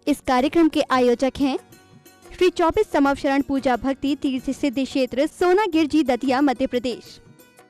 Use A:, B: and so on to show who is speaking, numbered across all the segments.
A: इस कार्यक्रम के आयोजक हैं श्री 24 समवशरण पूजा भक्ति तीर्थ सिद्धि क्षेत्र सोनागिर जी दतिया मध्य प्रदेश।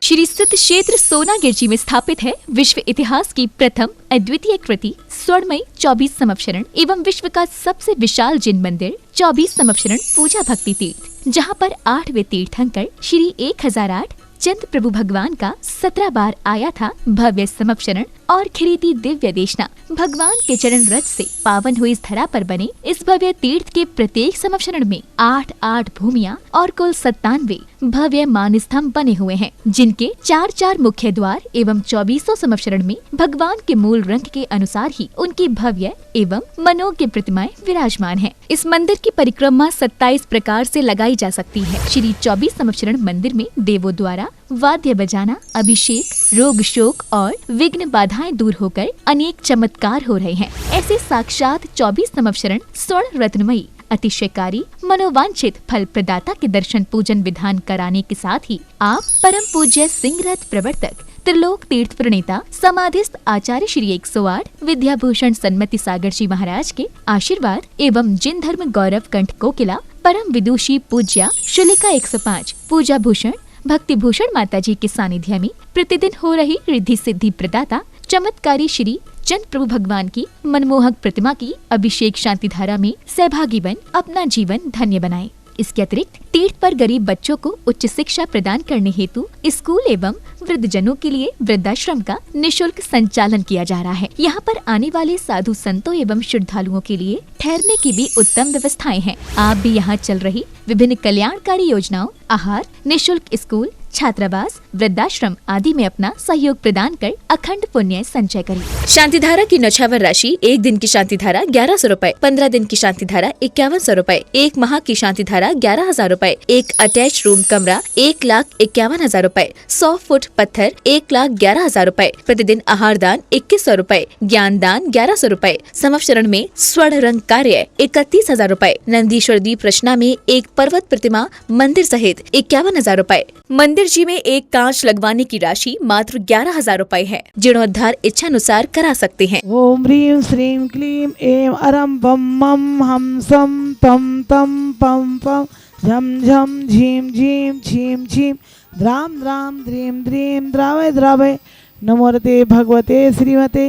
B: श्री सिद्ध क्षेत्र सोनागिर जी में स्थापित है विश्व इतिहास की प्रथम अद्वितीय कृति स्वर्णमयी 24 समवशरण एवं विश्व का सबसे विशाल जिन मंदिर 24 समवशरण पूजा भक्ति तीर्थ, जहां पर 8वें तीर्थंकर श्री 1008 चंद प्रभु भगवान का 17 बार आया था भव्य समवशरण और खिरीती दिव्य देशना। भगवान के चरण रज से पावन हुई इस धरा पर बने इस भव्य तीर्थ के प्रत्येक समवशरण में 8 भूमियां और कुल 97 भव्य मान स्तंभ बने हुए हैं, जिनके 4 मुख्य द्वार एवं 24 समवशरण में भगवान के मूल रंग के अनुसार ही उनकी भव्य एवं मनोज्ञ प्रतिमाएं विराजमान हैं। इस मंदिर की परिक्रमा 27 प्रकार से लगाई जा सकती है। श्री 24 समवशरण मंदिर में देवों द्वारा वाद्य बजाना, अभिषेक, रोग शोक और विघ्न बाधाएं दूर होकर अनेक चमत्कार हो रहे हैं। ऐसे साक्षात 24 समवशरण स्वर्ण रत्नमयी अतिशयकारी मनोवांछित फल प्रदाता के दर्शन पूजन विधान कराने के साथ ही आप परम पूज्य सिंह रथ प्रवर्तक त्रिलोक तीर्थ प्रणेता समाधिस्थ आचार्य श्री 108 विद्याभूषण सन्मति सागर जी महाराज के आशीर्वाद एवं जिन धर्म गौरव कंठ कोकिला परम विदुषी पूज्या शुलिका 105 पूजा भूषण भक्ति भूषण माता जी के सानिध्य में प्रतिदिन हो रही रिद्धि सिद्धि प्रदाता चमत्कारी श्री चंद प्रभु भगवान की मनमोहक प्रतिमा की अभिषेक शांति धारा में सहभागी बन अपना जीवन धन्य बनाएं। इसके अतिरिक्त तीर्थ पर गरीब बच्चों को उच्च शिक्षा प्रदान करने हेतु स्कूल एवं वृद्धजनों के लिए वृद्धाश्रम का निशुल्क संचालन किया जा रहा है। यहाँ पर आने वाले साधु संतों एवं श्रद्धालुओं के लिए ठहरने की भी उत्तम व्यवस्थाएं हैं। आप भी यहाँ चल रही विभिन्न कल्याणकारी योजनाओं, आहार, निशुल्क स्कूल, छात्रावास, वृद्धाश्रम आदि में अपना सहयोग प्रदान कर अखंड पुण्य संचय करें।
C: शांति धारा की नौछावर राशि 1 दिन की शांति धारा 1100 रूपए, 15 दिन की शांति धारा 5100 रूपए, 1 माह की शांति धारा 11,000 रूपए, 1 अटैच रूम कमरा 1,51,000 रूपए, 100 फुट पत्थर 1,11,000 रूपए, प्रतिदिन आहार दान 2100 रूपए, ज्ञान दान 1100 रूपए, समवशरण में स्वर्ण रंग कार्य 31,000 रूपए, नंदीश्वर दीप रचना में एक पर्वत प्रतिमा मंदिर सहित 51,000 रूपए। मंदिर जी में एक कांच लगवाने की राशि मात्र 11,000 रूपए है। जीर्णोद्धार इच्छा अनुसार करा सकते हैं।
D: ओम ह्रीं श्रीं क्लीं ऐं अरं बम मम हम सम पम तम पम पम झम झम झीम झीम झीम झीम द्राम द्राम द्रीम द्रीम द्रावय द्रावय नमोरते भगवते श्रीमते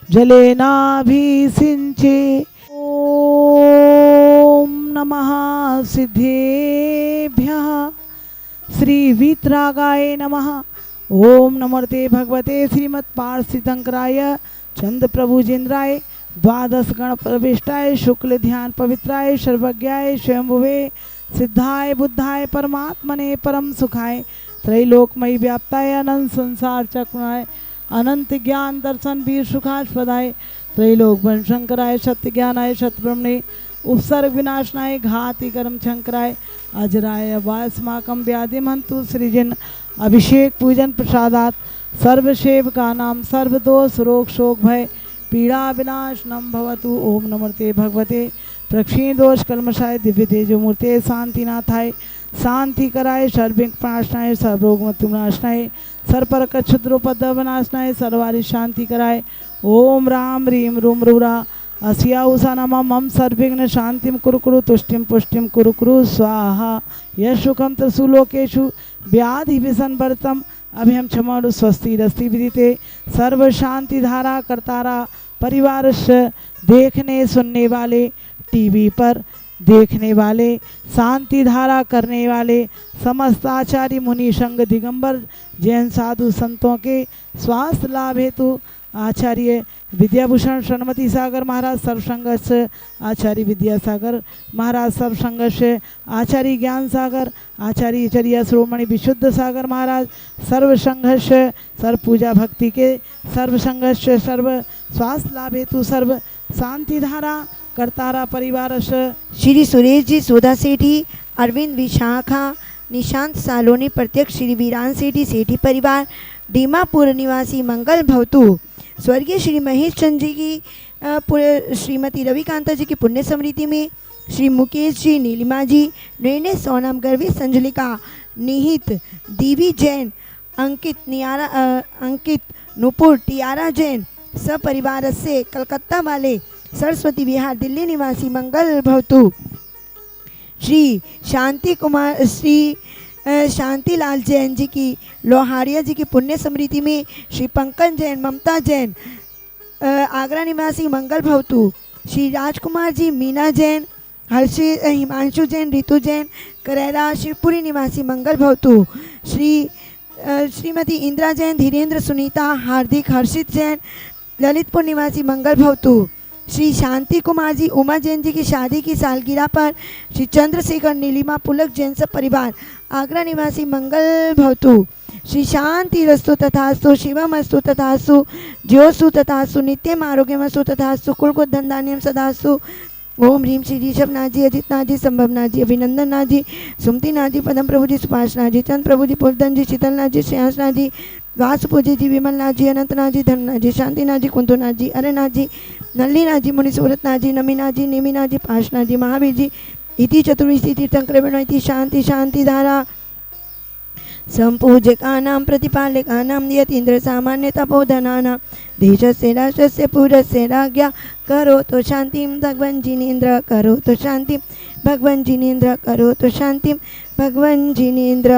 D: जलेनाभिषिञ्चे। ओम नमः सिद्धेभ्यः श्री वीतरागाय नमः। ओम नमोते भगवते श्रीमत् पार्षितंकराय चंद प्रभुजेन्द्राय द्वादश गण प्रविष्टाय शुक्ल ध्यान पवित्राय सर्वज्ञाय स्वयंभुवे सिद्धाय बुद्धाय परमात्मने परम सुखाय त्रैलोकमयी व्याप्ताय अनंत संसार चक्राय अनंत ज्ञान दर्शन वीर सुखास्पदाय त्रैलोक वन शंकराय सत्य ज्ञानाय सत्ब्रह्मणे उपसर्ग विनाशनाय घाति कर्म शंकराय अजराय वास्माकम व्याधि मंतु सृजन अभिषेक पूजन प्रसादात सर्वसेव का नाम सर्वदोष रोग शोक भय पीड़ा विनाशनम भवतु। ओम नमोते भगवते प्रक्षीण दोष कल्मषाय दिव्य तेजो मूर्ते शांतिनाथाय शांति कराय सर्विक प्राशनाय सर्वरोग मृत्युनाशनाय सर्पर क्षुद्रोपद्रवनाशनाय सर्वारि शांति कराय। ओम राम रीम रूम रूरा अस्या उषा नम मम सर्विघ्न शांतिम कुरु कुरु तुष्टिम पुष्टिम कुरु कुरु स्वाहा यशुकम त्रिशूलोकेषु व्याधि विसंवर्तम अभयम क्षमाणु स्वस्ति रस्ति विदिते सर्व शांति धारा करतारा परिवार से देखने सुनने वाले टीवी पर देखने वाले शांति धारा करने वाले समस्त आचार्य मुनि संघ दिगंबर जैन साधु संतों के स्वास्थ्य लाभ हेतु आचार्य विद्याभूषण सन्मति सागर महाराज सर्व संघर्ष, आचार्य विद्यासागर महाराज सर्व संघर्ष, आचार्य ज्ञान सागर, आचार्य चर्या श्रोमणि विशुद्ध सागर महाराज सर्व संघर्ष, सर्व पूजा भक्ति के सर्व संघर्ष, सर्व स्वास्थ्य लाभ हेतु सर्व शांति धारा करतारा परिवार
E: श्री सुरेश जी सोधा सेठी, अरविंद विशाखा, निशांत सालोनी प्रत्यक्ष श्री वीरान सेठी सेठी परिवार दीमापुर निवासी मंगल भवतु। स्वर्गीय श्री महेश चंद्र जी की श्रीमती रविकांता जी की पुण्य स्मृति में श्री मुकेश जी, नीलिमा जी, निर्णय सोनम, गर्वी संजलिका, निहित, दीवी जैन, अंकित, नुपुर, टियारा जैन सपरिवार से कलकत्ता वाले सरस्वती विहार दिल्ली निवासी मंगल भवतु। श्री शांतिलाल जैन जी की लोहारिया जी की पुण्य स्मृति में श्री पंकज जैन ममता जैन आगरा निवासी मंगल भवतु। श्री राजकुमार जी मीना जैन हिमांशु जैन रितु जैन करेरा शिवपुरी निवासी मंगल भवतु। श्रीमती इंदिरा जैन धीरेन्द्र सुनीता हार्दिक हर्षित जैन ललितपुर निवासी मंगल भवतु। श्री शांति कुमार जी उमा जैन जी की शादी की सालगिरह पर श्री चंद्रशेखर नीलिमा पुलक जैन सब परिवार आगरा निवासी मंगल भवतु। श्री शांति रस्तु तथास्तु शिवम अस्तु तथास्तु ज्योस्तु तथास्तु नित्यम आरोग्यमस्तु तथास्तु कुल धनधान्यम सदास्तु। ओम ह्रीम श्री ऋषभनाथ जी अजितनाथ जी संभवनाथ जी अभिनंदन नाथ जी सुमतिनाथ जी पदम प्रभु जी सुभाषनाथ जी चंद प्रभु जी पुलधन जी शीतलनाथ जी श्रेयांसनाथ जी वासुपूजी जी विमलनाथ जी अनंतनाथ जी धननाथ जी शांतिनाथ जी कुंतुनाथ जी अरेनाथ जी नल्लीनाथ जी मुनि सूरतनाथ जी नमीनाथ जी नेमिनाथ जी पाशनाथ जी महावीर जी इति चतुर्विशी तीर्थंकरेण इति शांति शांति धारा संपूजकानां प्रतिपालकानां यतीन्द्र सामान्य तपोधनानां देशस्य राष्ट्रस्य पुरस्य राज्ञा करोतु शांतिं भगवन् जिनेन्द्र करोतु शांतिं भगवन् जिनेन्द्र करोतु शांतिं भगवन् जिनेन्द्र।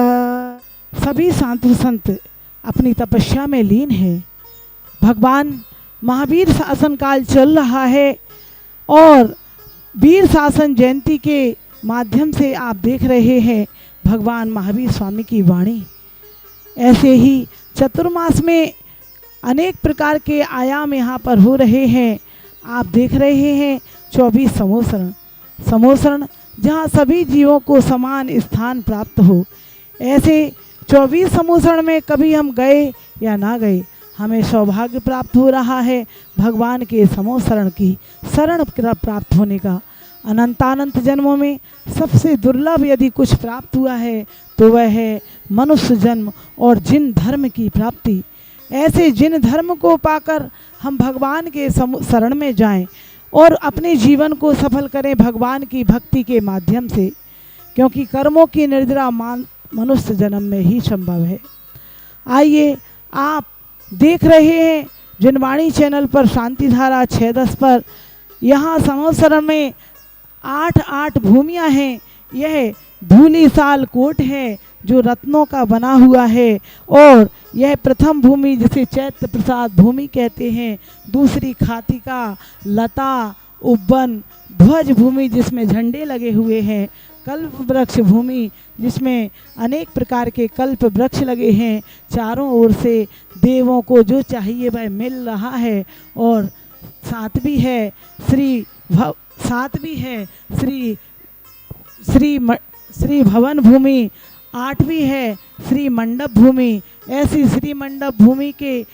D: सभी साधु संत अपनी तपस्या में लीन है। भगवान महावीर शासन काल चल रहा है और वीर शासन जयंती के माध्यम से आप देख रहे हैं भगवान महावीर स्वामी की वाणी। ऐसे ही चतुर्मास में अनेक प्रकार के आयाम यहाँ पर हो रहे हैं। आप देख रहे हैं 24 समोसरण जहाँ सभी जीवों को समान स्थान प्राप्त हो। ऐसे 24 समोसरण में कभी हम गए या ना गए, हमें सौभाग्य प्राप्त हो रहा है भगवान के समोसरण की शरण प्राप्त होने का। अनंतानंत जन्मों में सबसे दुर्लभ यदि कुछ प्राप्त हुआ है तो वह है मनुष्य जन्म और जिन धर्म की प्राप्ति। ऐसे जिन धर्म को पाकर हम भगवान के शरण में जाएं और अपने जीवन को सफल करें भगवान की भक्ति के माध्यम से, क्योंकि कर्मों की निर्जरा मनुष्य जन्म में ही संभव है। आइए, आप देख रहे हैं जनवाणी चैनल पर शांति धारा 6:10 पर। यहाँ समोसरण में 8 भूमियाँ हैं। यह धूली साल कोट है जो रत्नों का बना हुआ है और यह प्रथम भूमि जिसे चैत्र प्रसाद भूमि कहते हैं, दूसरी खातिका लता उब्बन ध्वज भूमि जिसमें झंडे लगे हुए हैं, कल्प वृक्ष भूमि जिसमें अनेक प्रकार के कल्प वृक्ष लगे हैं, चारों ओर से देवों को जो चाहिए वह मिल रहा है। और सातवीं है श्री भवन भूमि, 8वीं है श्री मंडप भूमि। ऐसी श्री मंडप भूमि के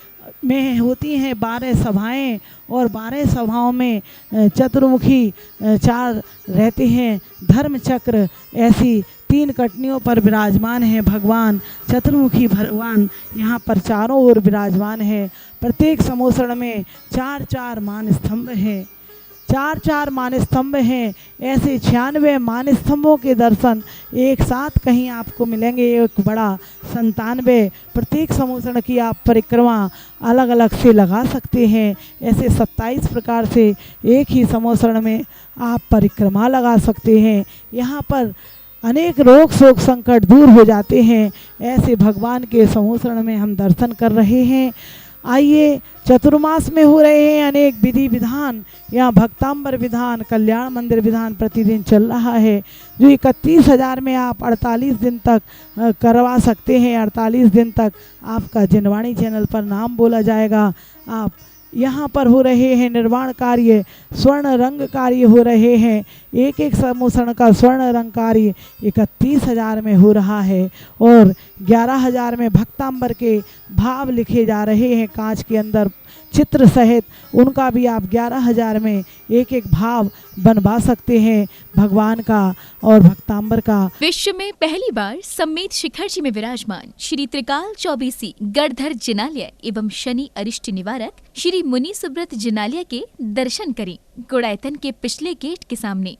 D: में होती हैं 12 सभाएं और 12 सभाओं में चतुर्मुखी 4 रहते हैं। धर्म चक्र ऐसी 3 कटनियों पर विराजमान है भगवान चतुर्मुखी भगवान यहाँ पर चारों ओर विराजमान है। प्रत्येक समोसरण में 4 मान स्तंभ हैं, 4 मान स्तंभ हैं। ऐसे 96 मान स्तंभों के दर्शन एक साथ कहीं आपको मिलेंगे, एक बड़ा 97। प्रत्येक समोसरण की आप परिक्रमा अलग अलग से लगा सकते हैं। ऐसे 27 प्रकार से एक ही समोसरण में आप परिक्रमा लगा सकते हैं। यहाँ पर अनेक रोग शोक संकट दूर हो जाते हैं। ऐसे भगवान के समोसरण में हम दर्शन कर रहे हैं। आइए, चतुर्मास में हो रहे हैं अनेक विधि विधान। यहाँ भक्तांबर विधान, कल्याण मंदिर विधान प्रतिदिन चल रहा है जो 31,000 में आप 48 दिन तक करवा सकते हैं। 48 दिन तक आपका जनवाणी चैनल पर नाम बोला जाएगा। आप यहाँ पर हो रहे हैं निर्माण कार्य, स्वर्ण रंग कार्य हो रहे हैं। एक समोसरण का स्वर्ण रंग कार्य 31,000 में हो रहा है और 11,000 में भक्तांबर के भाव लिखे जा रहे हैं कांच के अंदर चित्र सहित। उनका भी आप 11,000 में एक भाव बनवा सकते हैं भगवान का और भक्तांबर का।
B: विश्व में पहली बार सम्मेत शिखर जी में विराजमान श्री त्रिकाल चौबीसी गढ़धर जिनालय एवं शनि अरिष्ट निवारक श्री मुनि सुब्रत जिनालय के दर्शन करें गुड़ायतन के पिछले गेट के सामने।